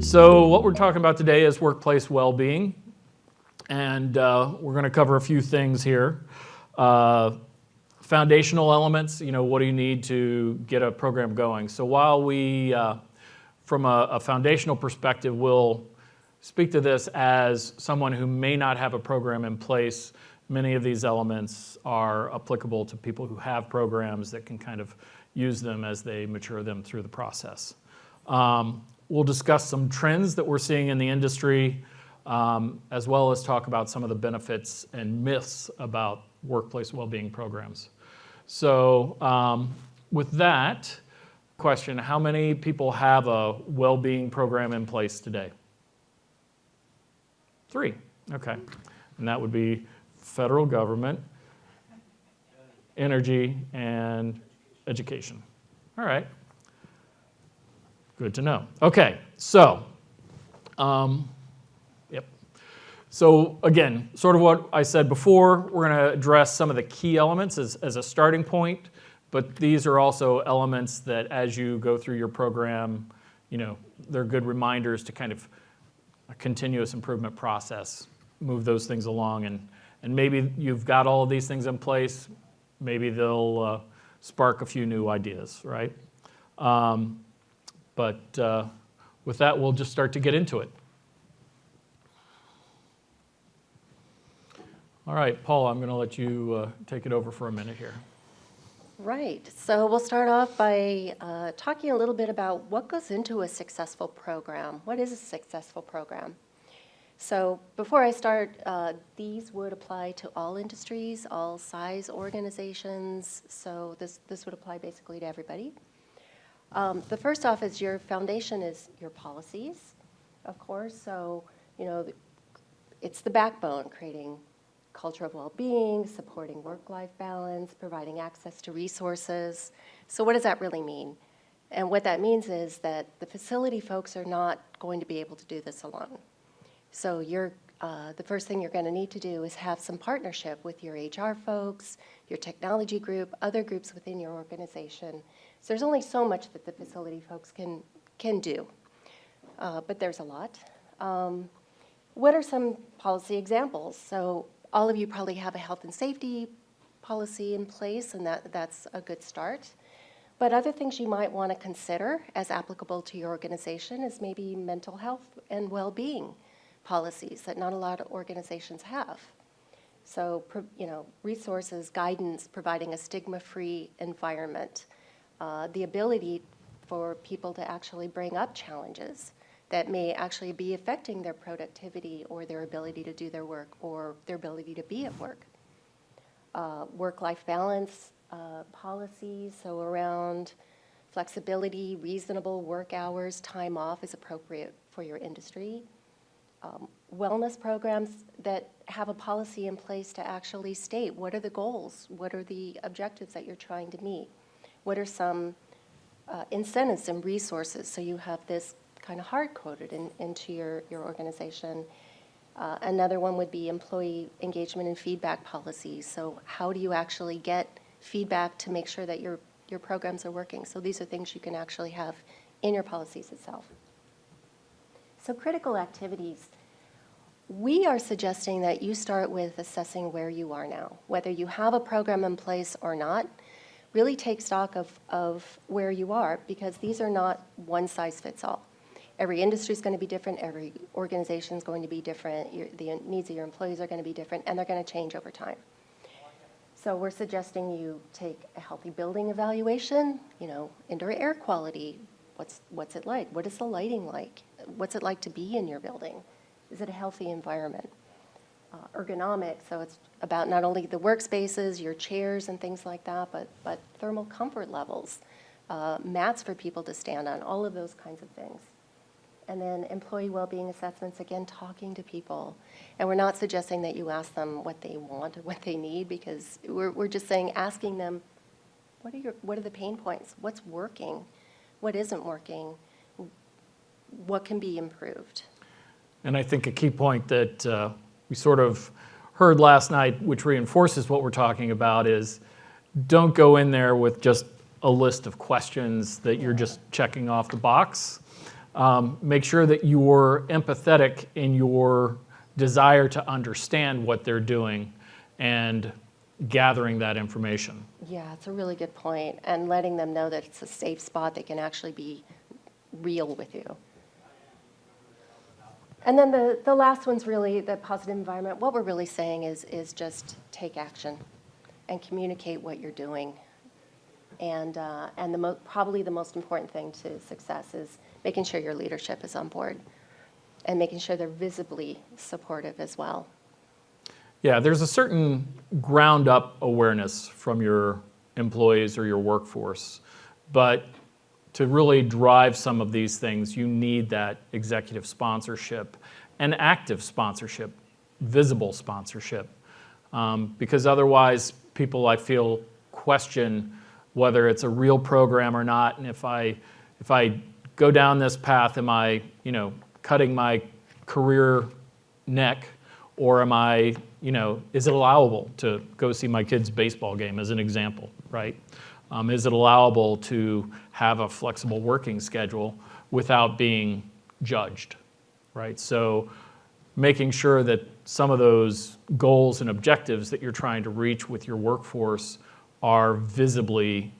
So what we're talking about today is workplace well-being, and we're going to cover a few things here. Foundational elements, what do you need to get a program going? So while we, from a foundational perspective, will speak to this as someone who may not have a program in place, many of these elements are applicable to people who have programs that can kind of use them as they mature them through the process. We'll discuss some trends that we're seeing in the industry, as well as talk about some of the benefits and myths about workplace well-being programs. So with that question, how many people have a well-being program in place today? 3, okay. And that would be federal government, energy, and education. All right. Good to know. Okay, so, So again, sort of what I said before, we're going to address some of the key elements as a starting point, but these are also elements that as you go through your program, they're good reminders to kind of a continuous improvement process, move those things along, and maybe you've got all of these things in place, maybe they'll spark a few new ideas, right? But with that, we'll just start to get into it. All right, Paula, I'm going to let you take it over for a minute here. Right. So we'll start off by talking a little bit about what goes into a successful program. What is a successful program? So before I start, these would apply to all industries, all size organizations. So this would apply basically to everybody. The first off is your foundation is your policies, of course. So, it's the backbone, creating culture of well-being, supporting work-life balance, providing access to resources. So what does that really mean? And what that means is that the facility folks are not going to be able to do this alone. So the first thing you're going to need to do is have some partnership with your HR folks, your technology group, other groups within your organization. So there's only so much that the facility folks can do, but there's a lot. What are some policy examples? So all of you probably have a health and safety policy in place, and that's a good start. But other things you might want to consider as applicable to your organization is maybe mental health and well-being policies that not a lot of organizations have. So, resources, guidance, providing a stigma-free environment, the ability for people to actually bring up challenges that may actually be affecting their productivity or their ability to do their work or their ability to be at work. Work-life balance policies, so around flexibility, reasonable work hours, time off is appropriate for your industry. Wellness programs that have a policy in place to actually state what are the goals, what are the objectives that you're trying to meet, what are some incentives and resources, so you have this kind of hard-coded into your organization. Another one would be employee engagement and feedback policies. So how do you actually get feedback to make sure that your programs are working? So these are things you can actually have in your policies itself. So critical activities. We are suggesting that you start with assessing where you are now, whether you have a program in place or not. Really take stock of where you are, because these are not one size fits all. Every industry is going to be different, every organization is going to be different, the needs of your employees are going to be different, and they're going to change over time. So we're suggesting you take a healthy building evaluation, indoor air quality, what's it like? What is the lighting like? What's it like to be in your building? Is it a healthy environment? Ergonomics, so it's about not only the workspaces, your chairs and things like that, but thermal comfort levels, mats for people to stand on, all of those kinds of things. And then employee well-being assessments, again, talking to people. And we're not suggesting that you ask them what they want or what they need, because we're just saying, asking them, what are the pain points? What's working? What isn't working? What can be improved? And I think a key point that we sort of heard last night, which reinforces what we're talking about, is don't go in there with just a list of questions that you're just checking off the box. make sure that you're empathetic in your desire to understand what they're doing and gathering that information. Yeah, it's a really good point, and letting them know that it's a safe spot, they can actually be real with you. And then the last one's really the positive environment. What we're really saying is just take action and communicate what you're doing. And probably the most important thing to success is making sure your leadership is on board and making sure they're visibly supportive as well. Yeah, there's a certain ground-up awareness from your employees or your workforce, but to really drive some of these things, you need that executive sponsorship and active sponsorship, visible sponsorship, because otherwise people, I feel, question whether it's a real program or not, and if I go down this path, am I, cutting my career neck, or am I, is it allowable to go see my kid's baseball game, as an example, right? Is it allowable to have a flexible working schedule without being judged, right? So making sure that some of those goals and objectives that you're trying to reach with your workforce are visibly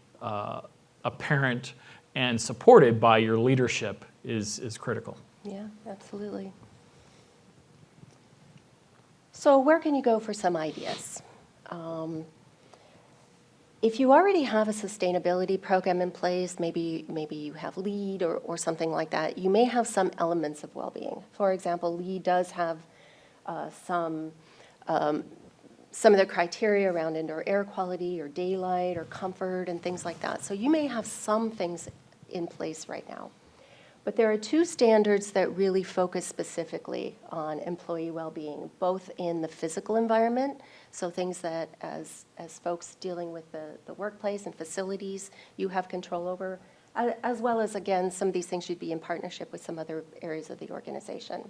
apparent and supported by your leadership is critical. Yeah, absolutely. So where can you go for some ideas? If you already have a sustainability program in place, maybe you have LEAD or something like that, you may have some elements of well-being. For example, LEAD does have some of the criteria around indoor air quality or daylight or comfort and things like that. So you may have some things in place right now. But there are two standards that really focus specifically on employee well-being, both in the physical environment, so things that as folks dealing with the workplace and facilities you have control over, as well as, again, some of these things should be in partnership with some other areas of the organization.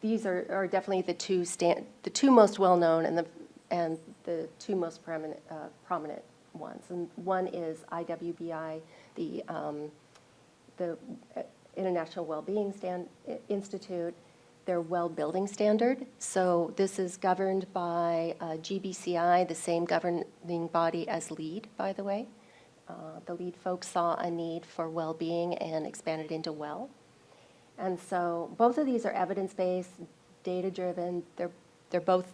These are definitely the two most well-known and the two most prominent ones. And one is IWBI, the International Wellbeing Institute, their well-building standard. So this is governed by GBCI, the same governing body as LEAD, by the way. The LEAD folks saw a need for well-being and expanded into WELL. And so both of these are evidence-based, data-driven. They're both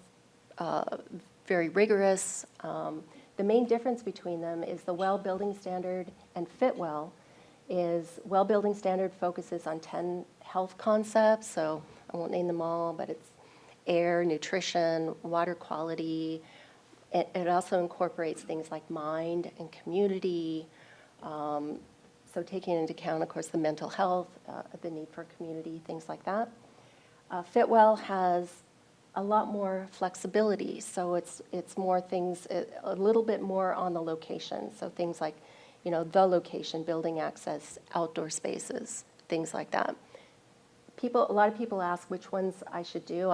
very rigorous. The main difference between them is the WELL building standard and FitWell is WELL building standard focuses on 10 health concepts, so I won't name them all, but it's air, nutrition, water quality. It also incorporates things like mind and community, so taking into account, of course, the mental health, the need for community, things like that. FitWell has a lot more flexibility, so it's more things, a little bit more on the location, so things like, the location, building access, outdoor spaces, things like that. A lot of people ask which ones I should do.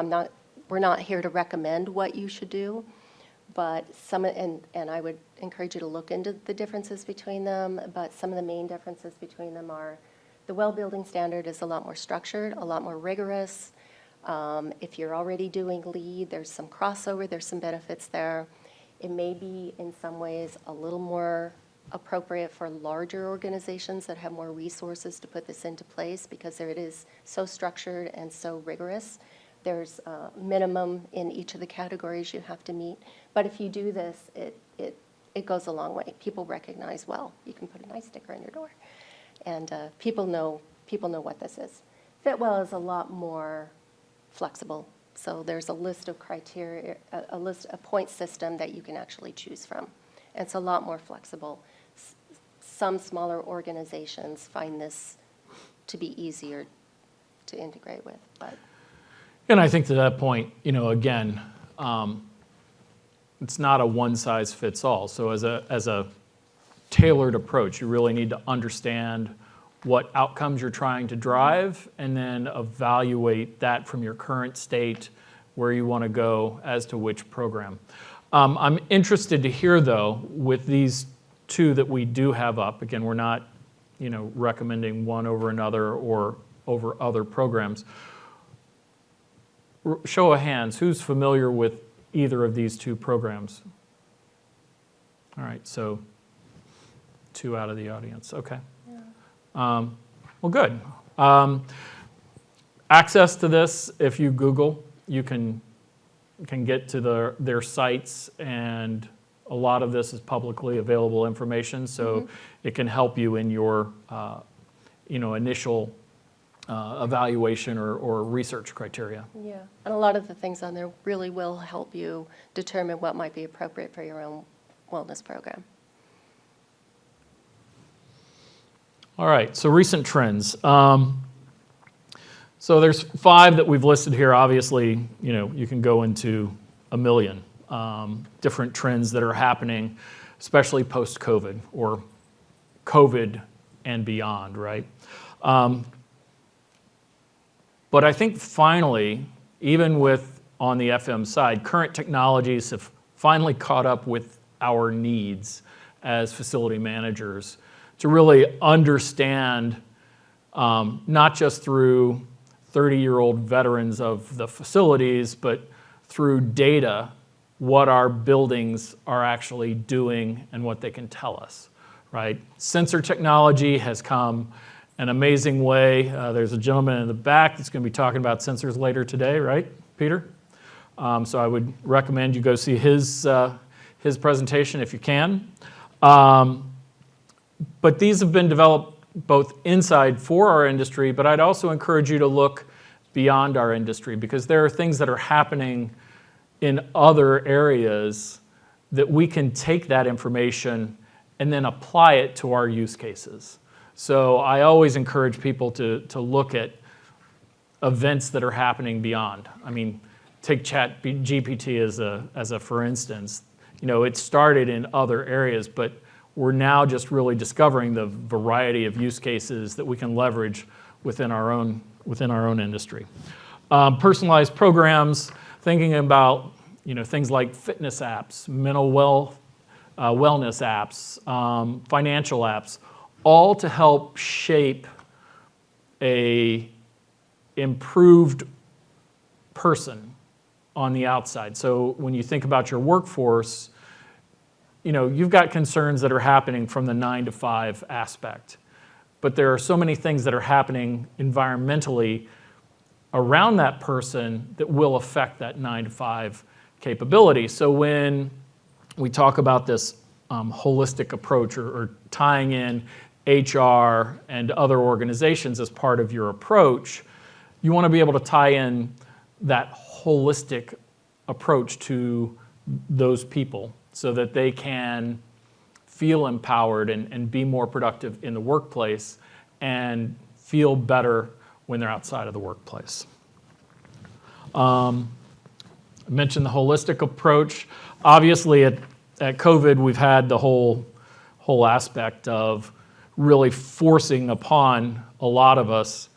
We're not here to recommend what you should do, but and I would encourage you to look into the differences between them, but some of the main differences between them are the well building standard is a lot more structured, a lot more rigorous. If you're already doing LEAD, there's some crossover, there's some benefits there. It may be in some ways a little more appropriate for larger organizations that have more resources to put this into place because it is so structured and so rigorous. There's a minimum in each of the categories you have to meet. But if you do this, it goes a long way. People recognize, well, you can put a nice sticker on your door. And people know what this is. FitWell is a lot more flexible. So there's a list of criteria, a point system that you can actually choose from. And it's a lot more flexible. Some smaller organizations find this to be easier to integrate with. And I think to that point, again, it's not a one-size-fits-all. So as a tailored approach, you really need to understand what outcomes you're trying to drive and then evaluate that from your current state, where you want to go as to which program. I'm interested to hear, though, with these two that we do have up, again, we're not recommending one over another or over other programs. Show of hands, who's familiar with either of these two programs? All right, so 2 out of the audience, okay. Yeah. Well, good. Access to this, if you Google, you can get to their sites, and a lot of this is publicly available information, so it can help you in your initial evaluation or research criteria. Yeah, and a lot of the things on there really will help you determine what might be appropriate for your own wellness program. All right, so recent trends. So there's 5 that we've listed here. Obviously, you can go into a million different trends that are happening, especially post-COVID or COVID and beyond, right? But I think finally, even on the FM side, current technologies have finally caught up with our needs as facility managers to really understand, not just through 30-year-old veterans of the facilities, but through data, what our buildings are actually doing and what they can tell us, right? Sensor technology has come an amazing way. There's a gentleman in the back that's going to be talking about sensors later today, right, Peter? So I would recommend you go see his presentation if you can. But these have been developed both inside for our industry, but I'd also encourage you to look beyond our industry, because there are things that are happening in other areas that we can take that information and then apply it to our use cases. So I always encourage people to look at events that are happening beyond. I mean, take ChatGPT as a for instance. It started in other areas, but we're now just really discovering the variety of use cases that we can leverage within our own industry. Personalized programs, thinking about things like fitness apps, mental wellness apps, financial apps, all to help shape a improved person on the outside. So when you think about your workforce, you've got concerns that are happening from the 9 to 5 aspect, but there are so many things that are happening environmentally around that person that will affect that 9 to 5 capability. So when we talk about this holistic approach or tying in HR and other organizations as part of your approach, you want to be able to tie in that holistic approach to those people so that they can feel empowered and be more productive in the workplace and feel better when they're outside of the workplace. I mentioned the holistic approach. Obviously, at COVID, we've had the whole aspect of really forcing upon a lot of us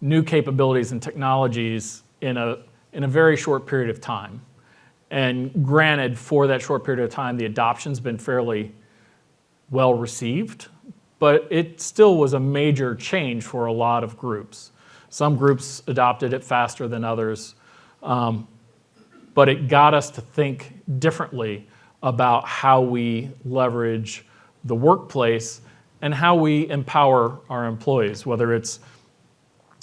new capabilities and technologies in a very short period of time. And granted, for that short period of time, the adoption's been fairly well received, but it still was a major change for a lot of groups. Some groups adopted it faster than others, but it got us to think differently about how we leverage the workplace and how we empower our employees, whether it's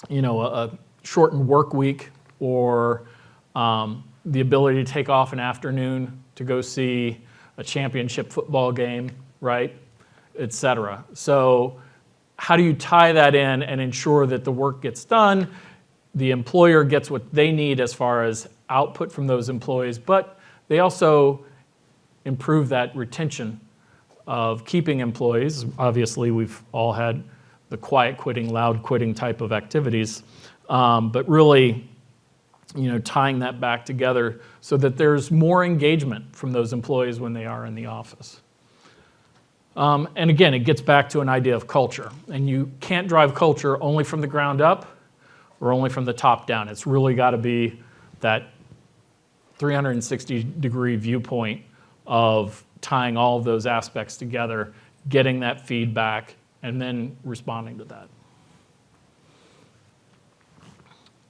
a shortened work week or the ability to take off an afternoon to go see a championship football game, right, et cetera. So how do you tie that in and ensure that the work gets done, the employer gets what they need as far as output from those employees, but they also improve that retention of keeping employees. Obviously, we've all had the quiet quitting, loud quitting type of activities, but really tying that back together so that there's more engagement from those employees when they are in the office. And again, it gets back to an idea of culture. And you can't drive culture only from the ground up or only from the top down. It's really got to be that 360-degree viewpoint of tying all of those aspects together, getting that feedback, and then responding to that.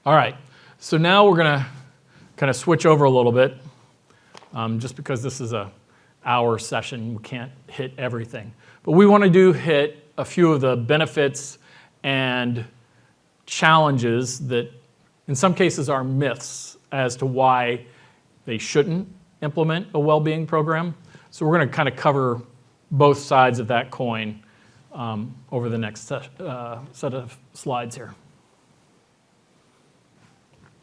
All right, so now we're going to kind of switch over a little bit. Just because this is an hour session, we can't hit everything. But we want to hit a few of the benefits and challenges that in some cases are myths as to why they shouldn't implement a well-being program. So we're going to kind of cover both sides of that coin over the next set of slides here.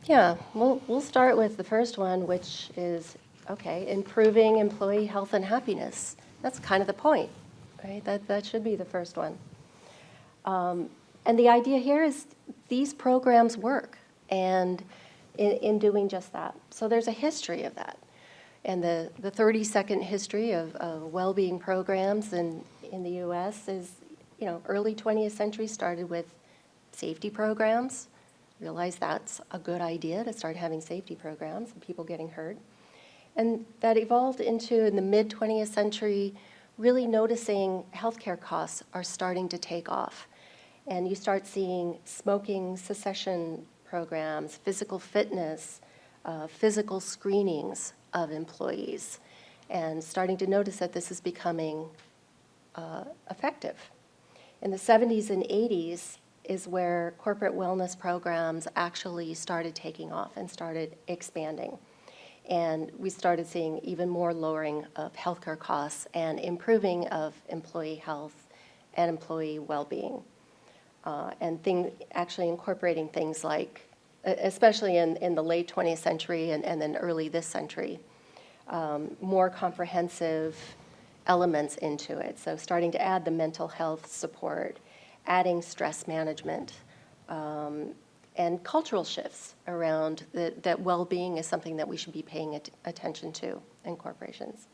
Yeah, we'll start with the first one, which is, okay, improving employee health and happiness. That's kind of the point, right? That should be the first one. And the idea here is these programs work, and in doing just that. So there's a history of that. And the 30-second history of well-being programs in the U.S. is, early 20th century started with safety programs. Realized that's a good idea to start having safety programs and people getting hurt. And that evolved into, in the mid-20th century, really noticing healthcare costs are starting to take off. And you start seeing smoking cessation programs, physical fitness, physical screenings of employees, and starting to notice that this is becoming effective. In the 70s and 80s is where corporate wellness programs actually started taking off and started expanding. And we started seeing even more lowering of healthcare costs and improving of employee health and employee well-being. And actually incorporating things like, especially in the late 20th century and then early this century, more comprehensive elements into it. So starting to add the mental health support, adding stress management, and cultural shifts around that well-being is something that we should be paying attention to in corporations.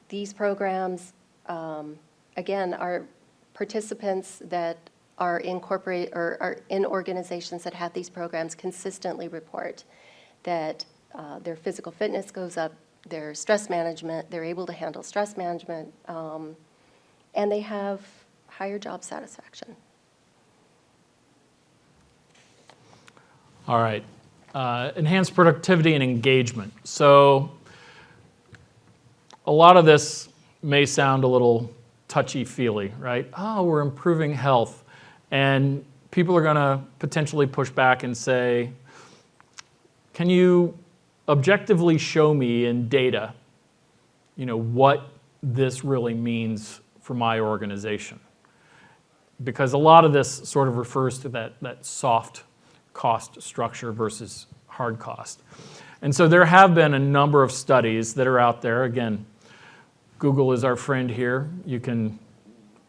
These programs, again, are participants that are incorporated or are in organizations that have these programs consistently report that their physical fitness goes up, their stress management, they're able to handle stress management, and they have higher job satisfaction. All right. Enhanced productivity and engagement. So a lot of this may sound a little touchy-feely, right? Oh, we're improving health. And people are going to potentially push back and say, can you objectively show me in data, what this really means for my organization? Because a lot of this sort of refers to that soft cost structure versus hard cost. And so there have been a number of studies that are out there. Again, Google is our friend here. You can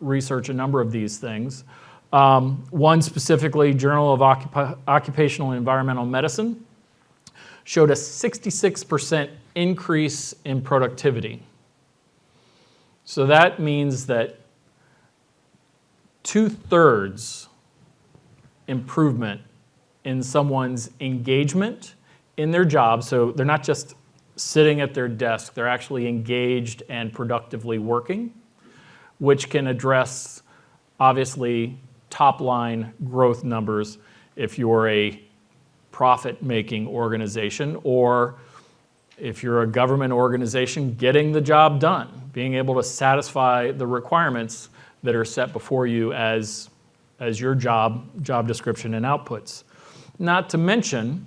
research a number of these things. One specifically, Journal of Occupational and Environmental Medicine, showed a 66% increase in productivity. So that means that 2/3 improvement in someone's engagement in their job. So they're not just sitting at their desk, they're actually engaged and productively working, which can address, obviously, top-line growth numbers if you're a profit-making organization, or if you're a government organization, getting the job done, being able to satisfy the requirements that are set before you as your job description and outputs. Not to mention,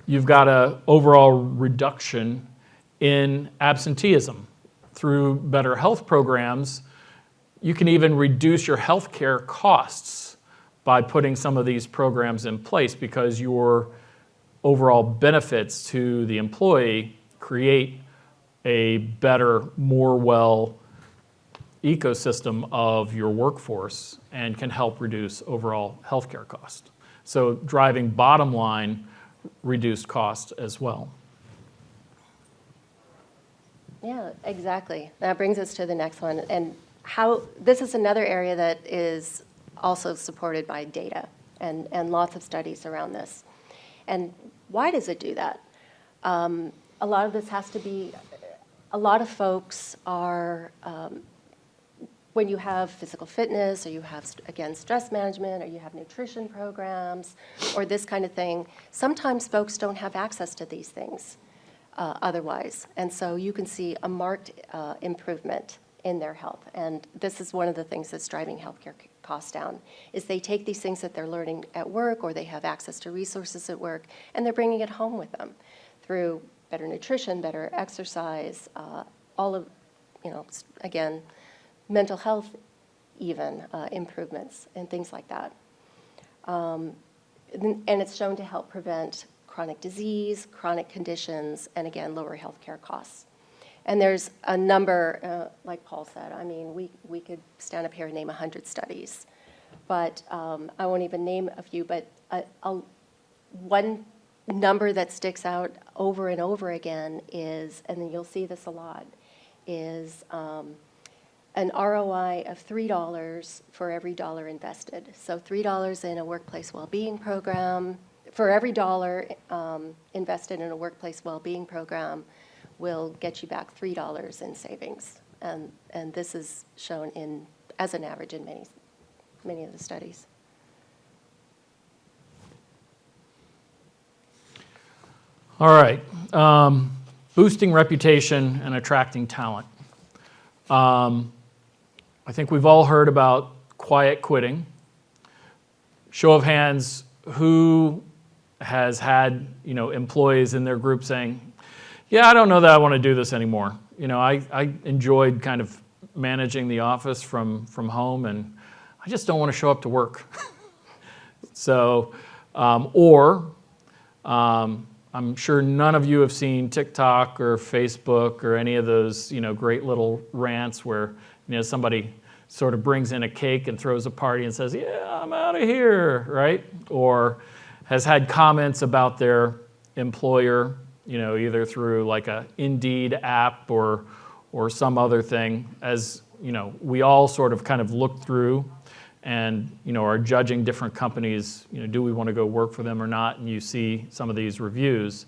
you've got an overall reduction in absenteeism. Through better health programs, you can even reduce your healthcare costs by putting some of these programs in place, because your overall benefits to the employee create a better, more well ecosystem of your workforce and can help reduce overall healthcare costs. So driving bottom line reduced cost as well. Yeah, exactly. That brings us to the next one. And how this is another area that is also supported by data and lots of studies around this. And why does it do that? A lot of this has to be, a lot of folks are when you have physical fitness, or you have, again, stress management, or you have nutrition programs, or this kind of thing, sometimes folks don't have access to these things otherwise. And so you can see a marked improvement in their health. And this is one of the things that's driving healthcare costs down, is they take these things that they're learning at work, or they have access to resources at work, and they're bringing it home with them through better nutrition, better exercise, all of, again, mental health even improvements and things like that. And it's shown to help prevent chronic disease, chronic conditions, and again, lower healthcare costs. And there's a number, like Paul said, I mean, we could stand up here and name 100 studies, but I won't even name a few, but one number that sticks out over and over again is, and then you'll see this a lot, is an ROI of $3 for every dollar invested. So $3 in a workplace well-being program, for every dollar invested in a workplace well-being program will get you back $3 in savings. And this is shown as an average in many of the studies. All right. Boosting reputation and attracting talent. I think we've all heard about quiet quitting. Show of hands, who has had employees in their group saying, yeah, I don't know that I want to do this anymore. I enjoyed kind of managing the office from home, and I just don't want to show up to work. So, I'm sure none of you have seen TikTok or Facebook or any of those, great little rants where, somebody sort of brings in a cake and throws a party and says, yeah, I'm out of here, right? Or has had comments about their employer, either through like a Indeed app or some other thing, as, we all sort of kind of look through and are judging different companies, do we want to go work for them or not, and you see some of these reviews.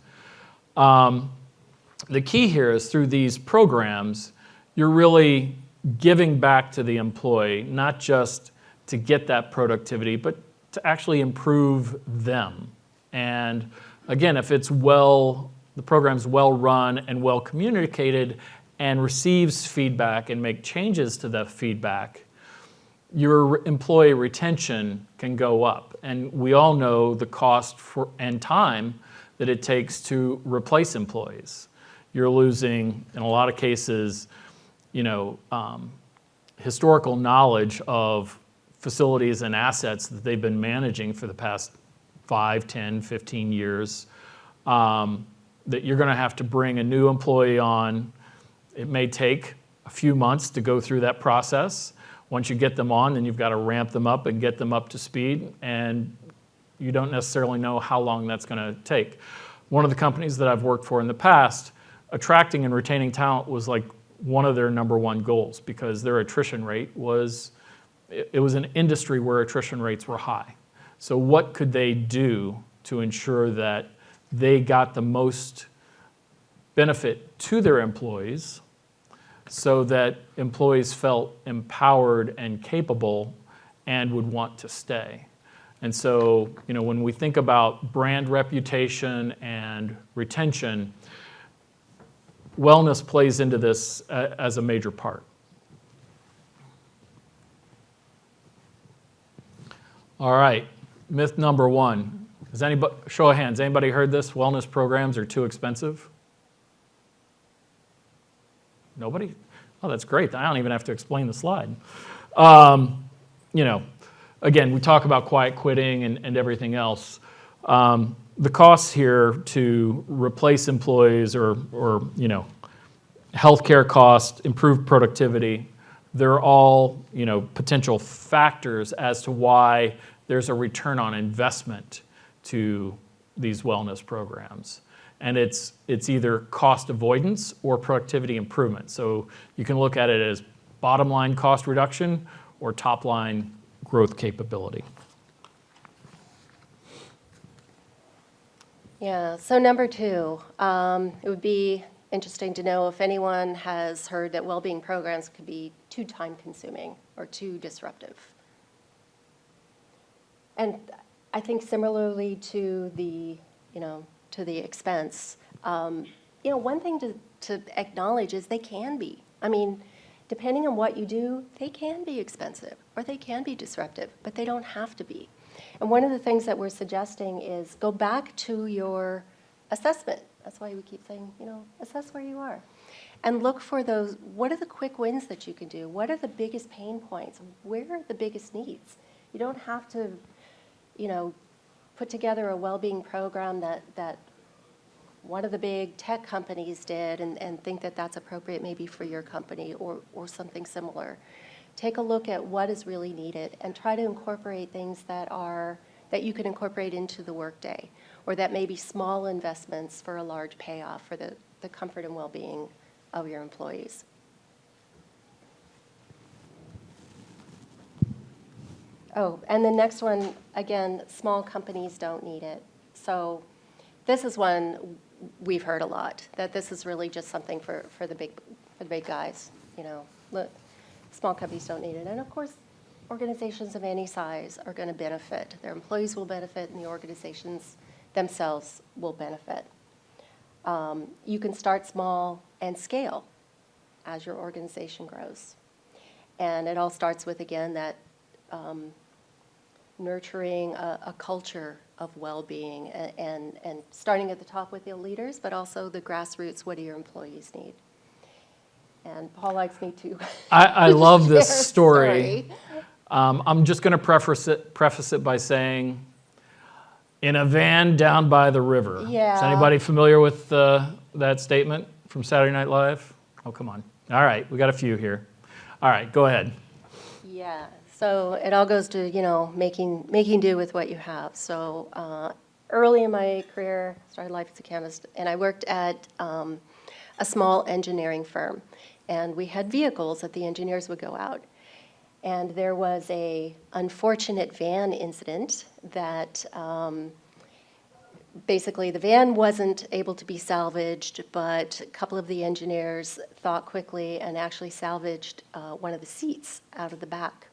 The key here is through these programs, you're really giving back to the employee, not just to get that productivity, but to actually improve them. And again, if it's the program's well run and well communicated and receives feedback and make changes to the feedback, your employee retention can go up. And we all know the cost and time that it takes to replace employees. You're losing, in a lot of cases, historical knowledge of facilities and assets that they've been managing for the past 5, 10, 15 years, that you're going to have to bring a new employee on. It may take a few months to go through that process. Once you get them on, then you've got to ramp them up and get them up to speed, and you don't necessarily know how long that's going to take. One of the companies that I've worked for in the past, attracting and retaining talent was like one of their number one goals, because their attrition rate was an industry where attrition rates were high. So what could they do to ensure that they got the most benefit to their employees so that employees felt empowered and capable and would want to stay? And so, when we think about brand reputation and retention, wellness plays into this as a major part. All right, myth number 1. Has anybody, show of hands, anybody heard this? Wellness programs are too expensive? Nobody? Oh, that's great. I don't even have to explain the slide. Again, we talk about quiet quitting and everything else. The costs here to replace employees or healthcare costs, improve productivity, they're all, potential factors as to why there's a return on investment to these wellness programs. And it's either cost avoidance or productivity improvement. So you can look at it as bottom line cost reduction or top line growth capability. Yeah, so number 2, it would be interesting to know if anyone has heard that well-being programs could be too time-consuming or too disruptive. And I think similarly to the, to the expense, one thing to acknowledge is they can be. I mean, depending on what you do, they can be expensive or they can be disruptive, but they don't have to be. And one of the things that we're suggesting is go back to your assessment. That's why we keep saying, assess where you are. And look for those, what are the quick wins that you can do? What are the biggest pain points? Where are the biggest needs? You don't have to, put together a well-being program that one of the big tech companies did and think that that's appropriate maybe for your company or something similar. Take a look at what is really needed and try to incorporate things that you can incorporate into the workday, or that may be small investments for a large payoff for the comfort and well-being of your employees. Oh, and the next one, again, small companies don't need it. So this is one we've heard a lot, that this is really just something for the big guys. Look, small companies don't need it. And of course, organizations of any size are going to benefit. Their employees will benefit, and the organizations themselves will benefit. You can start small and scale as your organization grows. And it all starts with, again, that nurturing a culture of well-being and starting at the top with your leaders, but also the grassroots, what do your employees need? And Paul likes me to I love this share a story. I'm just going to preface it by saying, in a van down by the river. Yeah. Is anybody familiar with that statement from Saturday Night Live? Oh, come on. All right, we got a few here. All right, go ahead. Yeah, so it all goes to, making do with what you have. So early in my career, started life as a chemist, and I worked at a small engineering firm. And we had vehicles that the engineers would go out. And there was a unfortunate van incident that basically the van wasn't able to be salvaged, but a couple of the engineers thought quickly and actually salvaged one of the seats out of the back.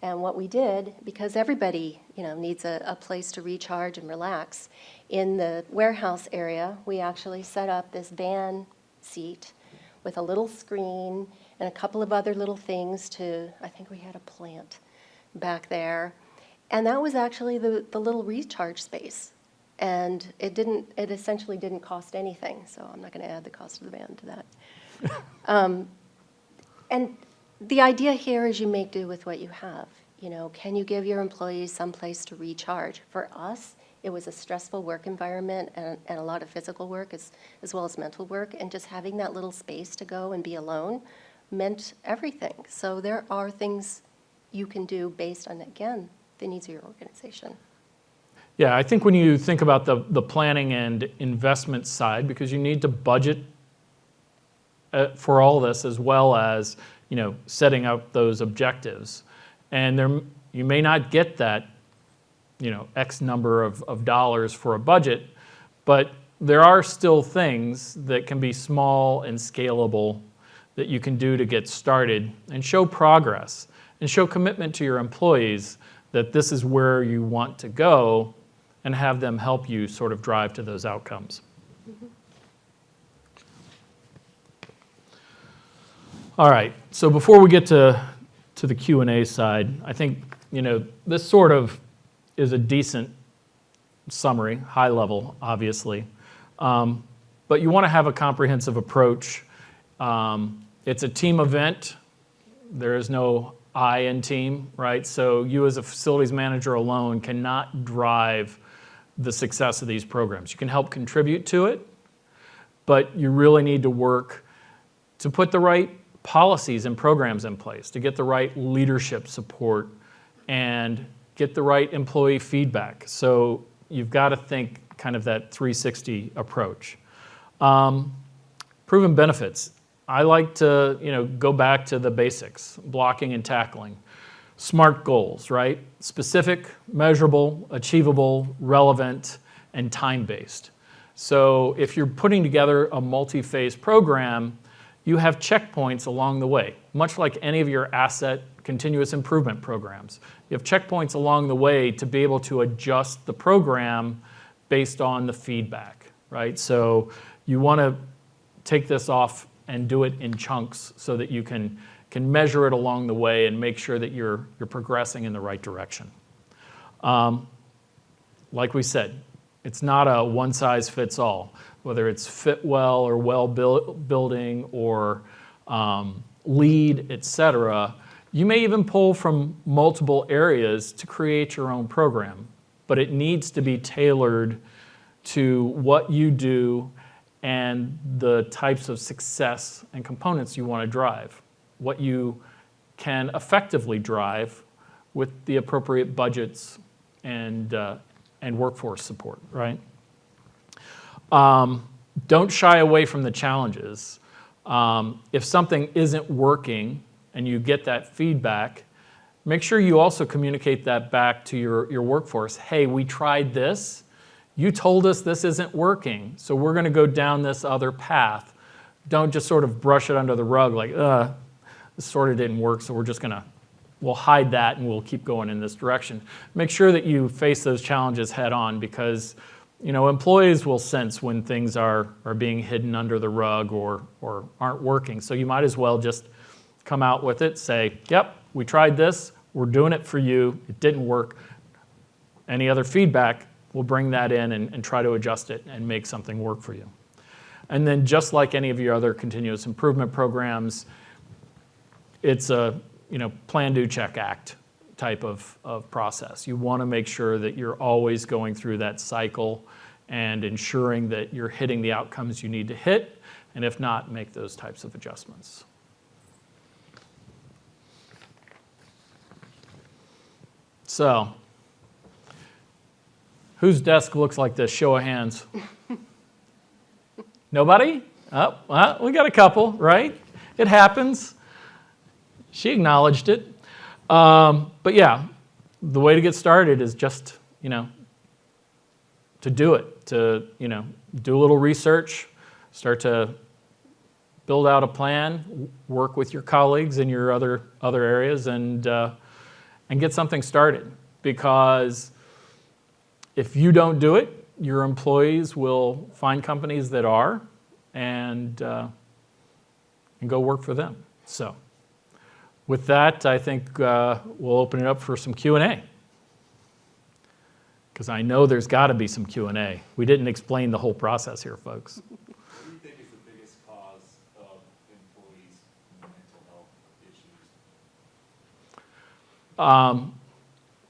And what we did, because everybody needs a place to recharge and relax, in the warehouse area, we actually set up this van seat with a little screen and a couple of other little things I think we had a plant back there. And that was actually the little recharge space. And it essentially didn't cost anything, so I'm not going to add the cost of the van to that. And the idea here is you make do with what you have. Can you give your employees some place to recharge? For us, it was a stressful work environment and a lot of physical work as well as mental work, and just having that little space to go and be alone meant everything. So there are things you can do based on, again, the needs of your organization. Yeah, I think when you think about the planning and investment side, because you need to budget for all this as well as setting up those objectives, and you may not get that X number of dollars for a budget, but there are still things that can be small and scalable that you can do to get started and show progress and show commitment to your employees that this is where you want to go, and have them help you sort of drive to those outcomes. Mm-hmm. All right, so before we get to the Q&A side, I think this sort of is a decent summary, high level, obviously. But you want to have a comprehensive approach. It's a team event. There is no I in team, right? So you as a facilities manager alone cannot drive the success of these programs. You can help contribute to it, but you really need to work to put the right policies and programs in place, to get the right leadership support and get the right employee feedback. So you've got to think kind of that 360 approach. Proven benefits. I like to go back to the basics, blocking and tackling. SMART goals, right? Specific, measurable, achievable, relevant, and time-based. So if you're putting together a multi-phase program, you have checkpoints along the way, much like any of your asset continuous improvement programs. You have checkpoints along the way to be able to adjust the program based on the feedback, right? So you want to take this off and do it in chunks so that you can measure it along the way and make sure that you're progressing in the right direction. Like we said, it's not a one-size-fits-all, whether it's fit well or building or lead, et cetera. You may even pull from multiple areas to create your own program, but it needs to be tailored to what you do and the types of success and components you want to drive, what you can effectively drive with the appropriate budgets and workforce support, right? Don't shy away from the challenges. If something isn't working and you get that feedback, make sure you also communicate that back to your workforce. Hey, we tried this. You told us this isn't working, so we're going to go down this other path. Don't just sort of brush it under the rug like, this sort of didn't work, so we'll hide that and we'll keep going in this direction. Make sure that you face those challenges head on, because employees will sense when things are being hidden under the rug or aren't working. So you might as well just come out with it, say, yep, we tried this, we're doing it for you, it didn't work. Any other feedback, we'll bring that in and try to adjust it and make something work for you. And then just like any of your other continuous improvement programs, it's a plan, do, check, act type of process. You want to make sure that you're always going through that cycle and ensuring that you're hitting the outcomes you need to hit, and if not, make those types of adjustments. So, whose desk looks like this? Show of hands. Nobody? Oh, well, we got a couple, right? It happens. She acknowledged it. But yeah, the way to get started is just, to do it, to, do a little research, start to build out a plan, work with your colleagues in your other areas, and get something started. Because if you don't do it, your employees will find companies that are and go work for them. So with that, I think we'll open it up for some Q&A. Because I know there's got to be some Q&A. We didn't explain the whole process here, folks. What do you think is the biggest cause of employees' mental health issues?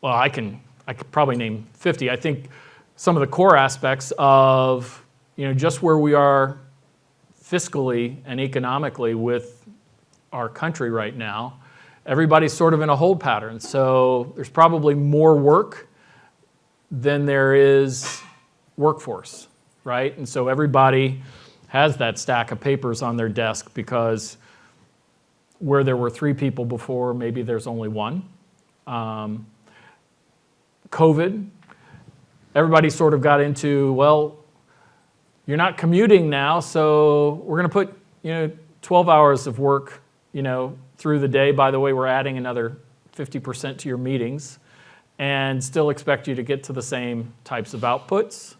Well, I could probably name 50. I think some of the core aspects of, just where we are fiscally and economically with our country right now, everybody's sort of in a hold pattern. So there's probably more work than there is workforce, right? And so everybody has that stack of papers on their desk, because where there were 3 people before, maybe there's only 1. COVID, everybody sort of got into, well, you're not commuting now, so we're going to put 12 hours of work through the day. By the way, we're adding another 50% to your meetings, and still expect you to get to the same types of outputs,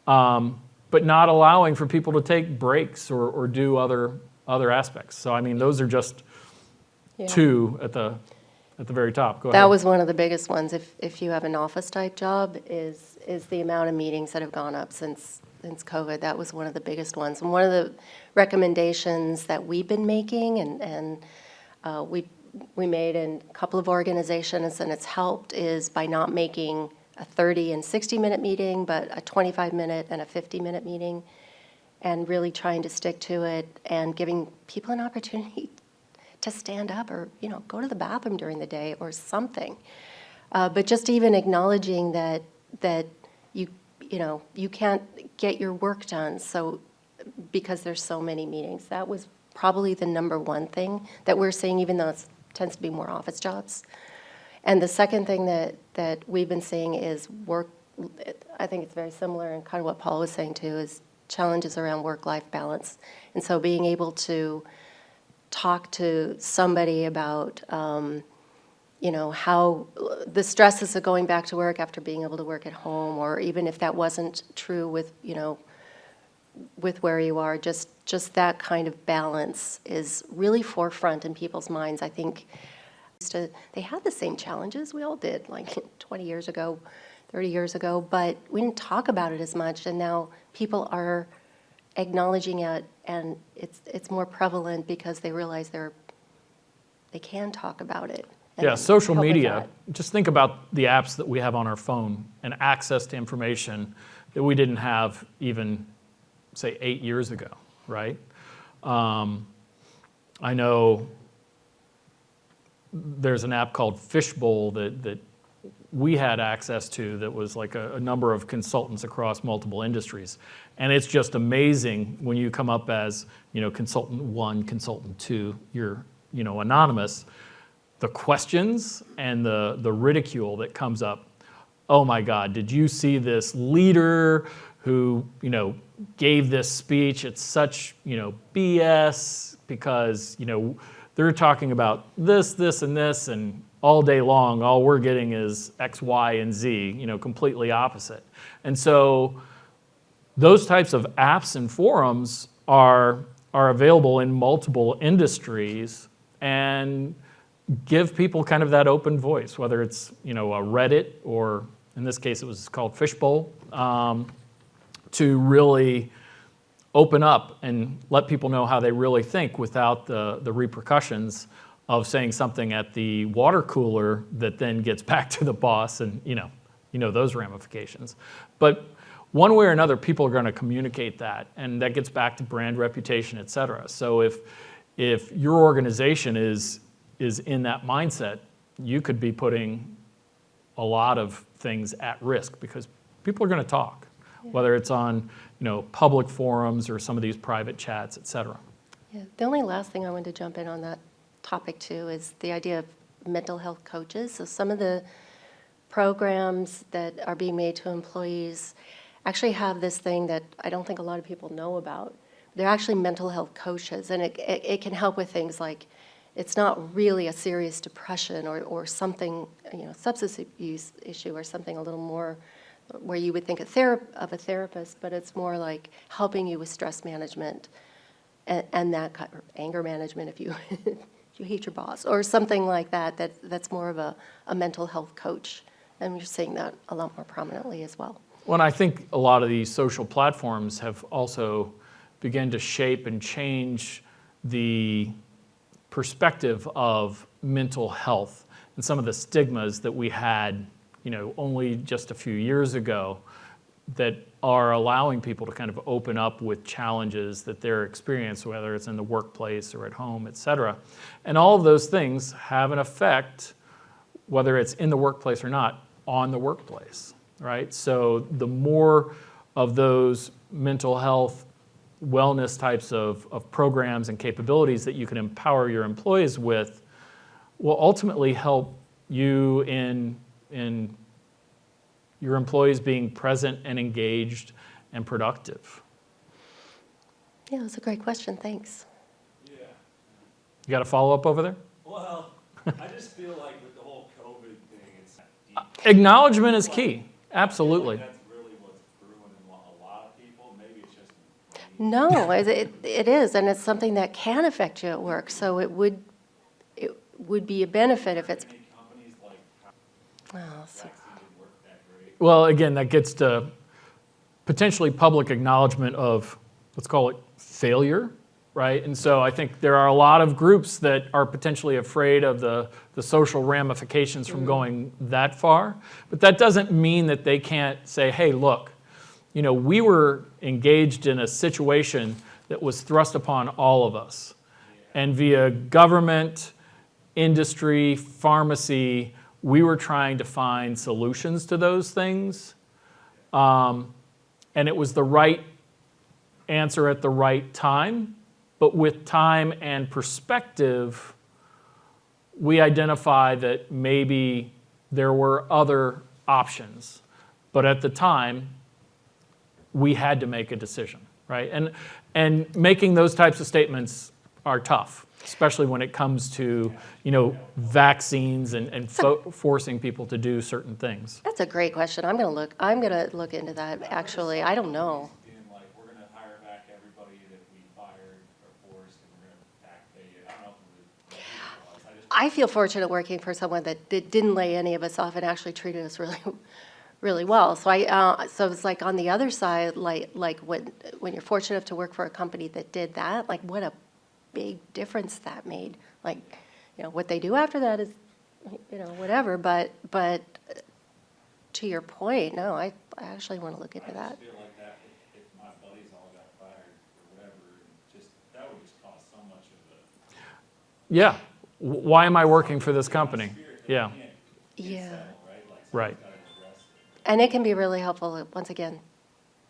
but not allowing for people to take breaks or do other aspects. So I mean, those are just 2 at the very top. Go ahead. That was one of the biggest ones. If you have an office type job, is the amount of meetings that have gone up since COVID. That was one of the biggest ones. And one of the recommendations that we've been making, and we made in a couple of organizations, and it's helped, is by not making a 30 and 60-minute meeting, but a 25-minute and a 50-minute meeting, and really trying to stick to it and giving people an opportunity to stand up or go to the bathroom during the day or something. But just even acknowledging that you can't get your work done because there's so many meetings. That was probably the number one thing that we're seeing, even though it tends to be more office jobs. And the second thing that we've been seeing is I think it's very similar and kind of what Paula was saying too, is challenges around work-life balance. And so being able to talk to somebody about, how the stresses of going back to work after being able to work at home, or even if that wasn't true with, with where you are, just that kind of balance is really forefront in people's minds. I think they had the same challenges we all did, like 20 years ago, 30 years ago, but we didn't talk about it as much, and now people are acknowledging it, and it's more prevalent because they realize they can talk about it. Yeah, social help with media, just think about the apps that we have on our phone and access to information that we didn't have even, say, 8 years ago, right? I know there's an app called Fishbowl that we had access to that was like a number of consultants across multiple industries. And it's just amazing when you come up as, consultant 1, consultant 2, you're, anonymous, the questions and the ridicule that comes up. Oh my God, did you see this leader who, gave this speech? It's such, BS because, they're talking about this, and this, and all day long, all we're getting is X, Y, and Z, completely opposite. And so those types of apps and forums are available in multiple industries and give people kind of that open voice, whether it's, a Reddit or in this case it was called Fishbowl, to really open up and let people know how they really think without the repercussions of saying something at the water cooler that then gets back to the boss, and those ramifications. But one way or another, people are going to communicate that, and that gets back to brand reputation, et cetera. So if your organization is in that mindset, you could be putting a lot of things at risk because people are going to talk, whether it's on public forums or some of these private chats, et cetera. Yeah. The only last thing I wanted to jump in on that topic too is the idea of mental health coaches. So some of the programs that are being made to employees actually have this thing that I don't think a lot of people know about. They're actually mental health coaches, and it can help with things like, it's not really a serious depression or something, substance abuse issue or something a little more where you would think of a therapist, but it's more like helping you with stress management and that kind of anger management if you if you hate your boss or something like that's more of a mental health coach. And we're seeing that a lot more prominently as well. Well, and I think a lot of these social platforms have also begun to shape and change the perspective of mental health and some of the stigmas that we had, only just a few years ago that are allowing people to kind of open up with challenges that they're experiencing, whether it's in the workplace or at home, et cetera. And all of those things have an effect, whether it's in the workplace or not, on the workplace, right? So the more of those mental health wellness types of programs and capabilities that you can empower your employees with will ultimately help you in your employees being present and engaged and productive. Yeah, that's a great question. Thanks. Yeah. You got a follow-up over there? Well, I just feel like with the whole COVID thing, it's deep. Acknowledgement is key. Absolutely. That's really what's brewing in a lot of people. Maybe it's just me. No, it is, and it's something that can affect you at work. So it would be a benefit if it's. Any companies like Oh, so, vaccine didn't work that great. Well, again, that gets to potentially public acknowledgement of, let's call it failure, right? And so I think there are a lot of groups that are potentially afraid of the social ramifications from going that far. But that doesn't mean that they can't say, hey, look, we were engaged in a situation that was thrust upon all of us. And via government, industry, pharmacy, we were trying to find solutions to those things. And it was the right answer at the right time. But with time and perspective, we identify that maybe there were other options. But at the time, we had to make a decision, right? And making those types of statements are tough, especially when it comes to, vaccines and forcing people to do certain things. That's a great question. I'm gonna look into that, actually. I don't know. Being like, we're gonna hire back everybody that we fired or forced, and we're gonna back pay you. I don't know if it was. I feel fortunate working for someone that didn't lay any of us off and actually treated us really, really well. So so it's like on the other side, like when you're fortunate enough to work for a company that did that, like what a big difference that made. Like, what they do after that is, whatever. But to your point, no, I actually want to look into that. I just feel like that if my buddies all got fired or whatever, that would just cause so much of the. Yeah. Why am I working for this company? Yeah. Yeah. Right. And it can be really helpful, once again,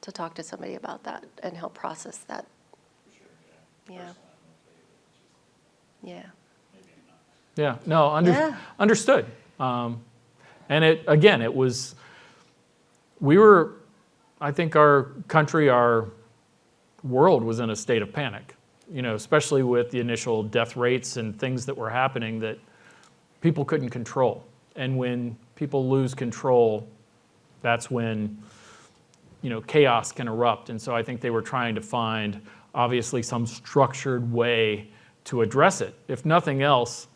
to talk to somebody about that and help process that. For sure, yeah. Yeah. Personally, I'm okay with it, Yeah. just maybe I'm not. Yeah. No, Yeah. understood. And I think our country, our world was in a state of panic, especially with the initial death rates and things that were happening that people couldn't control. And when people lose control, that's when, chaos can erupt. And so I think they were trying to find, obviously, some structured way to address it. If nothing else,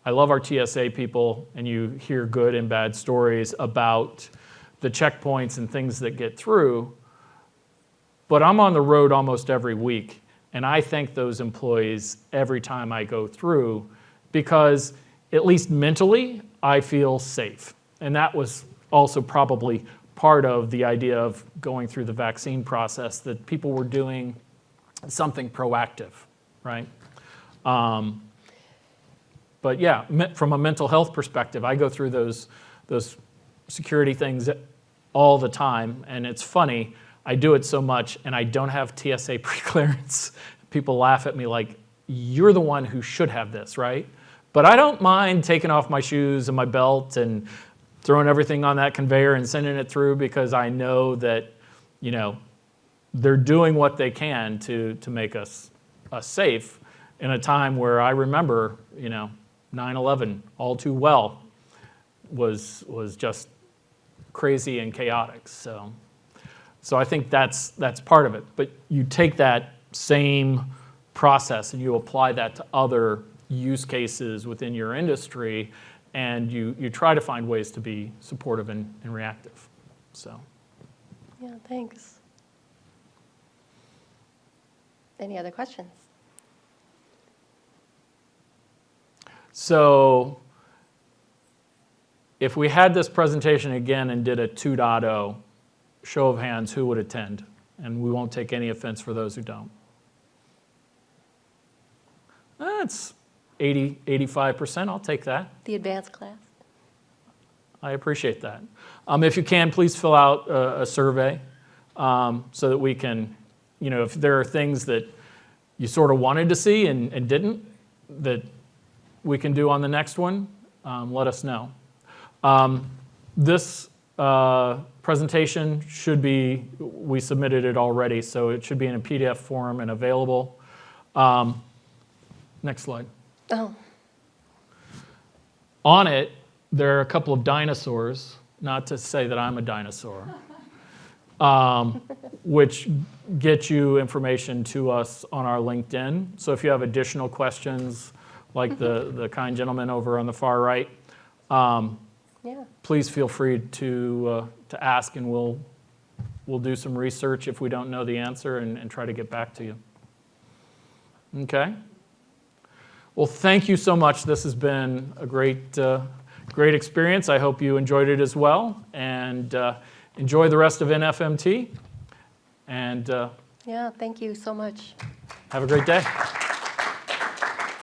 I love our TSA people, and you hear good and bad stories about the checkpoints and things that get through, but I'm on the road almost every week, and I thank those employees every time I go through because, at least mentally, I feel safe. And that was also probably part of the idea of going through the vaccine process, that people were doing something proactive, right? But yeah, from a mental health perspective, I go through those security things all the time, and it's funny, I do it so much, and I don't have TSA pre-clearance. People laugh at me like, you're the one who should have this, right? But I don't mind taking off my shoes and my belt and throwing everything on that conveyor and sending it through because I know that, they're doing what they can to make us safe in a time where I remember, 9/11 all too well was just crazy and chaotic. So I think that's part of it. But you take that same process and you apply that to other use cases within your industry, and you try to find ways to be supportive and reactive. So. Yeah, thanks. Any other questions? So if we had this presentation again and did a 2.0, show of hands, who would attend? And we won't take any offense for those who don't. That's 85%. I'll take that. The advanced class? I appreciate that. If you can, please fill out a survey so that we can, if there are things that you sort of wanted to see and didn't, that we can do on the next one, let us know. This presentation we submitted it already, so it should be in a PDF form and available. Next slide. Oh, On it, there are a couple of dinosaurs, not to say that I'm a dinosaur, which get you information to us on our LinkedIn. So if you have additional questions, like the kind gentleman over on the far right, yeah. please feel free to ask, and we'll do some research if we don't know the answer and try to get back to you. Okay? Well, thank you so much. This has been a great experience. I hope you enjoyed it as well, and enjoy the rest of NFMT. And Yeah, thank you so much. have a great day.